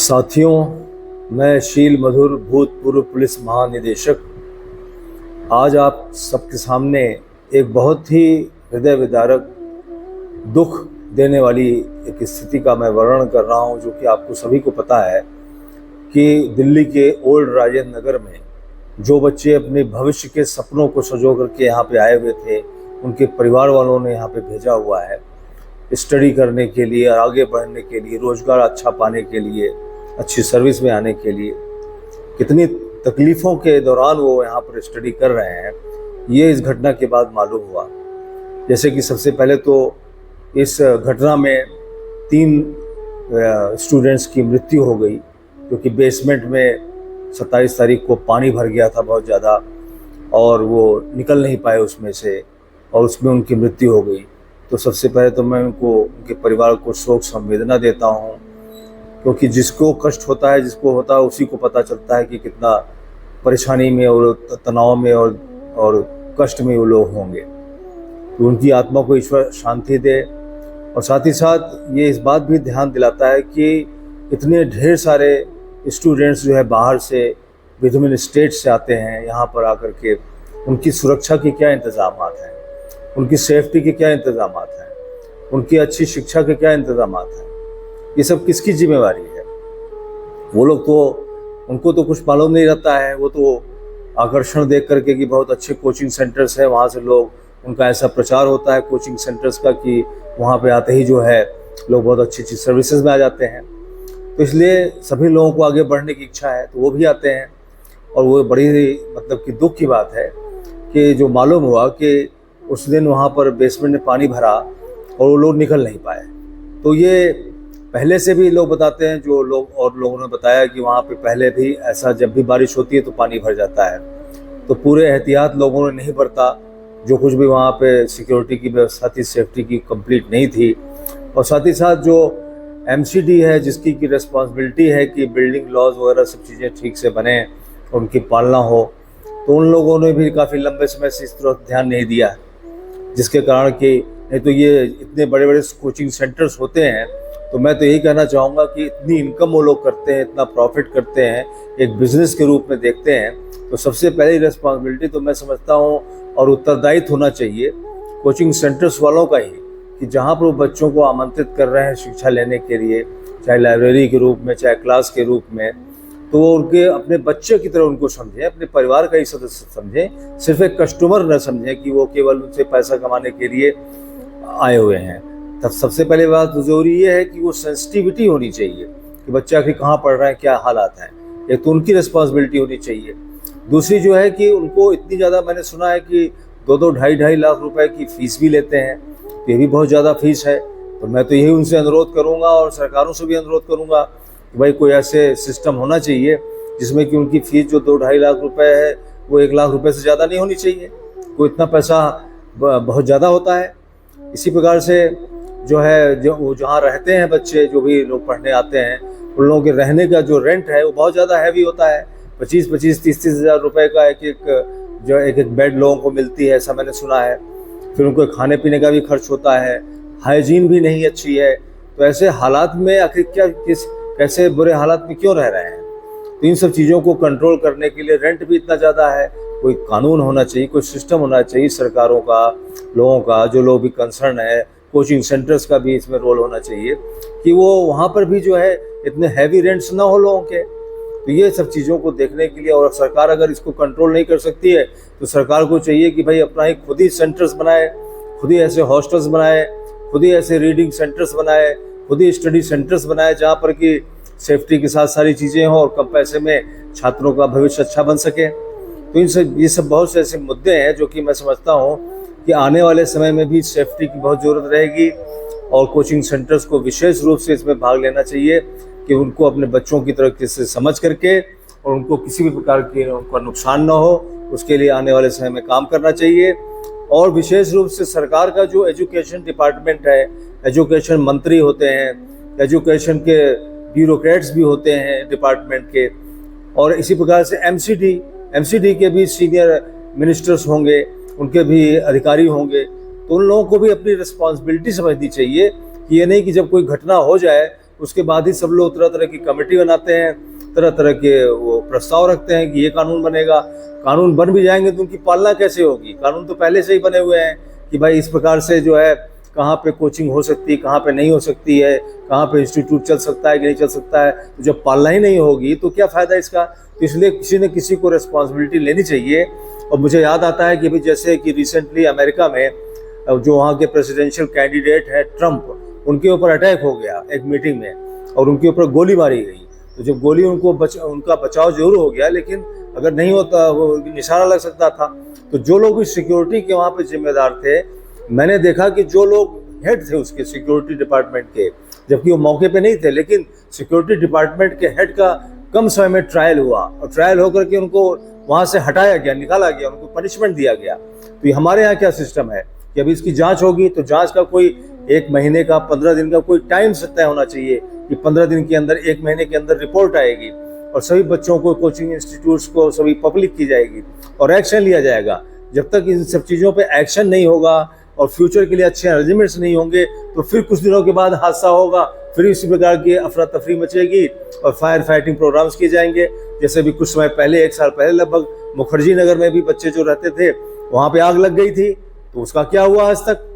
साथियों, मैं शील मधुर भूतपूर्व पुलिस महानिदेशक आज आप सबके सामने एक बहुत ही हृदय विदारक दुख देने वाली एक स्थिति का मैं वर्णन कर रहा हूं, जो कि आपको सभी को पता है कि दिल्ली के ओल्ड राजेंद्र नगर में जो बच्चे अपने भविष्य के सपनों को संजो करके यहाँ पे आए हुए थे, उनके परिवार वालों ने यहाँ पे भेजा हुआ है स्टडी करने के लिए और आगे बढ़ने के लिए, रोज़गार अच्छा पाने के लिए, अच्छी सर्विस में आने के लिए। कितनी तकलीफ़ों के दौरान वो यहाँ पर स्टडी कर रहे हैं, ये इस घटना के बाद मालूम हुआ। जैसे कि सबसे पहले तो इस घटना में 3 स्टूडेंट्स की मृत्यु हो गई, क्योंकि बेसमेंट में 27 तारीख को पानी भर गया था बहुत ज़्यादा और वो निकल नहीं पाए उसमें से, और उसमें उनकी मृत्यु हो गई। तो सबसे पहले तो मैं उनके परिवार को शोक संवेदना देता हूँ, क्योंकि जिसको कष्ट होता है, जिसको होता है, उसी को पता चलता है कि कितना परेशानी में और तनाव में और कष्ट में वो लोग होंगे। तो उनकी आत्मा को ईश्वर शांति दे। और साथ ही साथ ये इस बात भी ध्यान दिलाता है कि इतने ढेर सारे स्टूडेंट्स जो है बाहर से विभिन्न स्टेट से आते हैं यहाँ पर आकर के, उनकी सुरक्षा के क्या इंतज़ाम हैं, उनकी सेफ्टी के क्या इंतज़ाम हैं, उनकी अच्छी शिक्षा के क्या इंतज़ाम हैं, ये सब किसकी जिम्मेवारी है? वो लोग तो, उनको तो कुछ मालूम नहीं रहता है। वो तो आकर्षण देख करके कि बहुत अच्छे कोचिंग सेंटर्स है, वहाँ से लोग, उनका ऐसा प्रचार होता है कोचिंग सेंटर्स का कि वहाँ पे आते ही जो है लोग बहुत अच्छी अच्छी सर्विसेज में आ जाते हैं। तो इसलिए सभी लोगों को आगे बढ़ने की इच्छा है तो वो भी आते हैं। और वो बड़ी मतलब कि दुख की बात है कि जो मालूम हुआ कि उस दिन वहाँ पर बेसमेंट में पानी भरा और वो लोग निकल नहीं पाए। तो ये पहले से भी लोग बताते हैं, जो लोग और लोगों ने बताया कि वहाँ पे पहले भी ऐसा जब भी बारिश होती है तो पानी भर जाता है। तो पूरे एहतियात लोगों ने नहीं बरता, जो कुछ भी वहाँ पे सिक्योरिटी की व्यवस्था थी, सेफ्टी की कंप्लीट नहीं थी। और साथ ही साथ जो MCD है, जिसकी की रिस्पॉन्सिबिलिटी है कि बिल्डिंग लॉज वगैरह सब चीज़ें ठीक से बने और उनकी पालना हो, तो उन लोगों ने भी काफ़ी लंबे समय से इस तरफ ध्यान नहीं दिया, जिसके कारण कि नहीं तो ये इतने बड़े बड़े कोचिंग सेंटर्स होते हैं। तो मैं तो यही कहना चाहूँगा कि इतनी इनकम वो लोग करते हैं, इतना प्रॉफिट करते हैं, एक बिज़नेस के रूप में देखते हैं, तो सबसे पहली रिस्पॉन्सिबिलिटी तो मैं समझता हूँ और उत्तरदायित्व होना चाहिए कोचिंग सेंटर्स वालों का ही, कि जहाँ पर वो बच्चों को आमंत्रित कर रहे हैं शिक्षा लेने के लिए, चाहे लाइब्रेरी के रूप में, चाहे क्लास के रूप में, तो वो उनके अपने बच्चे की तरह उनको समझें, अपने परिवार का ही सदस्य समझें, सिर्फ एक कस्टमर न समझें कि वो केवल उनसे पैसा कमाने के लिए आए हुए हैं। तब सबसे पहले बात ज़रूरी ये है कि वो सेंसिटिविटी होनी चाहिए कि बच्चा कि कहाँ पढ़ रहा है, क्या हालात हैं। एक तो उनकी रिस्पॉन्सिबिलिटी होनी चाहिए। दूसरी जो है कि उनको इतनी ज़्यादा, मैंने सुना है कि 2-2, 2.5 लाख रुपए की फ़ीस भी लेते हैं। ये भी बहुत ज़्यादा फीस है। तो मैं तो यही उनसे अनुरोध करूँगा और सरकारों से भी अनुरोध करूँगा कि भाई कोई ऐसे सिस्टम होना चाहिए जिसमें कि उनकी फ़ीस जो 2-2.5 लाख रुपए है वो 1 लाख रुपए से ज़्यादा नहीं होनी चाहिए। कोई इतना पैसा बहुत ज़्यादा होता है। इसी प्रकार से जो है, जो जहाँ रहते हैं बच्चे, जो भी लोग पढ़ने आते हैं, उन लोगों के रहने का जो रेंट है वो बहुत ज़्यादा हैवी होता है। 25-25, 30-30 हज़ार रुपये का एक बेड लोगों को मिलती है, ऐसा मैंने सुना है। फिर उनको खाने पीने का भी खर्च होता है, हाइजीन भी नहीं अच्छी है। तो ऐसे हालात में आखिर कैसे बुरे हालात में क्यों रह रहे हैं? तो इन सब चीज़ों को कंट्रोल करने के लिए रेंट भी इतना ज़्यादा है, कोई कानून होना चाहिए, कोई सिस्टम होना चाहिए सरकारों का, लोगों का, जो लोग भी कंसर्न है, कोचिंग सेंटर्स का भी इसमें रोल होना चाहिए कि वो वहाँ पर भी जो है इतने हैवी रेंट्स ना हो लोगों के। तो ये सब चीज़ों को देखने के लिए, और सरकार अगर इसको कंट्रोल नहीं कर सकती है तो सरकार को चाहिए कि भाई अपना ही खुद ही सेंटर्स बनाए, खुद ही ऐसे हॉस्टल्स बनाए, खुद ही ऐसे रीडिंग सेंटर्स बनाए, खुद ही स्टडी सेंटर्स बनाए, जहाँ पर कि सेफ्टी के साथ सारी चीज़ें हों और कम पैसे में छात्रों का भविष्य अच्छा बन सके। तो ये सब बहुत से ऐसे मुद्दे हैं जो कि मैं समझता हूँ कि आने वाले समय में भी सेफ्टी की बहुत ज़रूरत रहेगी और कोचिंग सेंटर्स को विशेष रूप से इसमें भाग लेना चाहिए कि उनको अपने बच्चों की तरह से समझ करके और उनको किसी भी प्रकार की उनका नुकसान ना हो, उसके लिए आने वाले समय में काम करना चाहिए। और विशेष रूप से सरकार का जो एजुकेशन डिपार्टमेंट है, एजुकेशन मंत्री होते हैं, एजुकेशन के ब्यूरोक्रेट्स भी होते हैं डिपार्टमेंट के, और इसी प्रकार से MCD के भी सीनियर मिनिस्टर्स होंगे, उनके भी अधिकारी होंगे। तो उन लोगों को भी अपनी रिस्पॉन्सिबिलिटी समझनी चाहिए कि ये नहीं कि जब कोई घटना हो जाए उसके बाद ही सब लोग तरह तरह की कमेटी बनाते हैं, तरह तरह के वो प्रस्ताव रखते हैं कि ये कानून बनेगा। कानून बन भी जाएंगे तो उनकी पालना कैसे होगी? कानून तो पहले से ही बने हुए हैं कि भाई इस प्रकार से जो है कहाँ पे कोचिंग हो सकती है, कहाँ पे नहीं हो सकती है, कहाँ पे इंस्टीट्यूट चल सकता है कि नहीं चल सकता है। तो जब पालना ही नहीं होगी तो क्या फ़ायदा इसका? तो इसलिए किसी न किसी को रिस्पॉन्सिबिलिटी लेनी चाहिए। और मुझे याद आता है कि भाई जैसे कि रिसेंटली अमेरिका में जो वहाँ के प्रेसिडेंशियल कैंडिडेट है ट्रम्प, उनके ऊपर अटैक हो गया एक मीटिंग में और उनके ऊपर गोली मारी गई। तो जब गोली उनका बचाव जरूर हो गया, लेकिन अगर नहीं होता वो निशाना लग सकता था। तो जो लोग भी सिक्योरिटी के वहाँ पे जिम्मेदार थे, मैंने देखा कि जो लोग हेड थे उसके सिक्योरिटी डिपार्टमेंट के, जबकि वो मौके पे नहीं थे, लेकिन सिक्योरिटी डिपार्टमेंट के हेड का कम समय में ट्रायल हुआ और ट्रायल होकर के उनको वहाँ से हटाया गया, निकाला गया, उनको पनिशमेंट दिया गया। तो ये हमारे यहाँ क्या सिस्टम है कि अभी इसकी जांच होगी तो जांच का कोई 1 महीने का 15 दिन का कोई टाइम तय होना चाहिए कि 15 दिन के अंदर 1 महीने के अंदर रिपोर्ट आएगी और सभी बच्चों को, कोचिंग इंस्टीट्यूट्स को सभी पब्लिक की जाएगी और एक्शन लिया जाएगा। जब तक इन सब चीज़ों पे एक्शन नहीं होगा और फ्यूचर के लिए अच्छे अरेंजमेंट्स नहीं होंगे तो फिर कुछ दिनों के बाद हादसा होगा, फिर इसी प्रकार की अफरा तफरी मचेगी और फायर फाइटिंग प्रोग्राम्स किए जाएंगे। जैसे भी कुछ समय पहले, 1 साल पहले लगभग, मुखर्जी नगर में भी बच्चे जो रहते थे वहाँ पे आग लग गई थी, तो उसका क्या हुआ आज तक?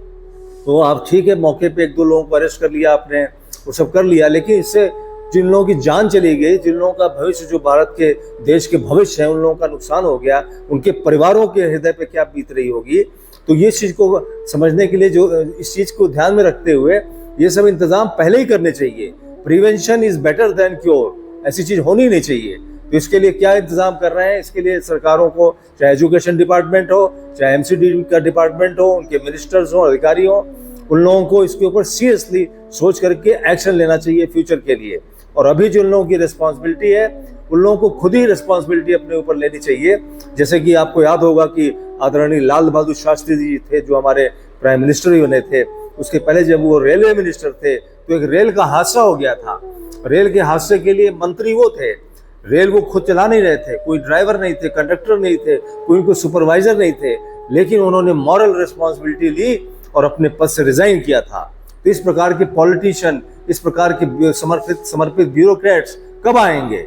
तो आप ठीक है, मौके पे 1-2 लोगों को अरेस्ट कर लिया आपने, वो सब कर लिया, लेकिन इससे जिन लोगों की जान चली गई, जिन लोगों का भविष्य, जो भारत के देश के भविष्य है, उन लोगों का नुकसान हो गया, उनके परिवारों के हृदय पे क्या बीत रही होगी। तो ये चीज़ को समझने के लिए, जो इस चीज़ को ध्यान में रखते हुए ये सब इंतजाम पहले ही करने चाहिए। Prevention is better than cure, ऐसी चीज़ होनी नहीं चाहिए। तो इसके लिए क्या इंतजाम कर रहे हैं? इसके लिए सरकारों को, चाहे एजुकेशन डिपार्टमेंट हो, चाहे एमसीडी का डिपार्टमेंट हो, उनके मिनिस्टर्स हो, अधिकारी हो, उन लोगों को इसके ऊपर सीरियसली सोच करके एक्शन लेना चाहिए फ्यूचर के लिए। और अभी जो लोगों की रिस्पॉन्सिबिलिटी है, उन लोगों को खुद ही रिस्पॉन्सिबिलिटी अपने ऊपर लेनी चाहिए। जैसे कि आपको याद होगा कि आदरणीय लाल बहादुर शास्त्री जी थे, जो हमारे प्राइम मिनिस्टर ही बने थे। उसके पहले जब वो रेलवे मिनिस्टर थे तो एक रेल का हादसा हो गया था। रेल के हादसे के लिए मंत्री वो थे, रेल वो खुद चला नहीं रहे थे, कोई ड्राइवर नहीं थे, कंडक्टर नहीं थे, कोई उनको सुपरवाइजर नहीं थे, लेकिन उन्होंने मॉरल रिस्पॉन्सिबिलिटी ली और अपने पद से रिजाइन किया था। तो इस प्रकार के पॉलिटिशियन, इस प्रकार के समर्पित ब्यूरोक्रेट्स कब आएंगे?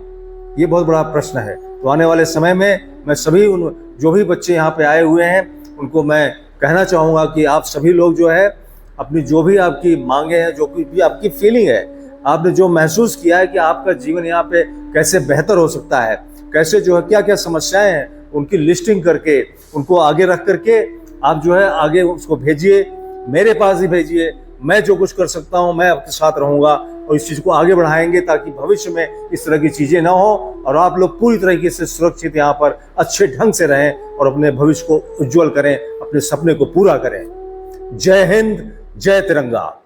ये बहुत बड़ा प्रश्न है। तो आने वाले समय में मैं सभी उन जो भी बच्चे यहाँ पे आए हुए हैं उनको मैं कहना चाहूँगा कि आप सभी लोग जो है अपनी जो भी आपकी मांगे हैं, जो भी आपकी फीलिंग है, आपने जो महसूस किया है कि आपका जीवन यहाँ पे कैसे बेहतर हो सकता है, कैसे जो है क्या क्या समस्याएं हैं, उनकी लिस्टिंग करके उनको आगे रख करके आप जो है आगे उसको भेजिए, मेरे पास ही भेजिए। मैं जो कुछ कर सकता हूँ मैं आपके साथ रहूँगा और इस चीज़ को आगे बढ़ाएंगे ताकि भविष्य में इस तरह की चीज़ें ना हो और आप लोग पूरी तरीके से सुरक्षित यहाँ पर अच्छे ढंग से रहें और अपने भविष्य को उज्जवल करें, अपने सपने को पूरा करें। जय हिंद, जय तिरंगा।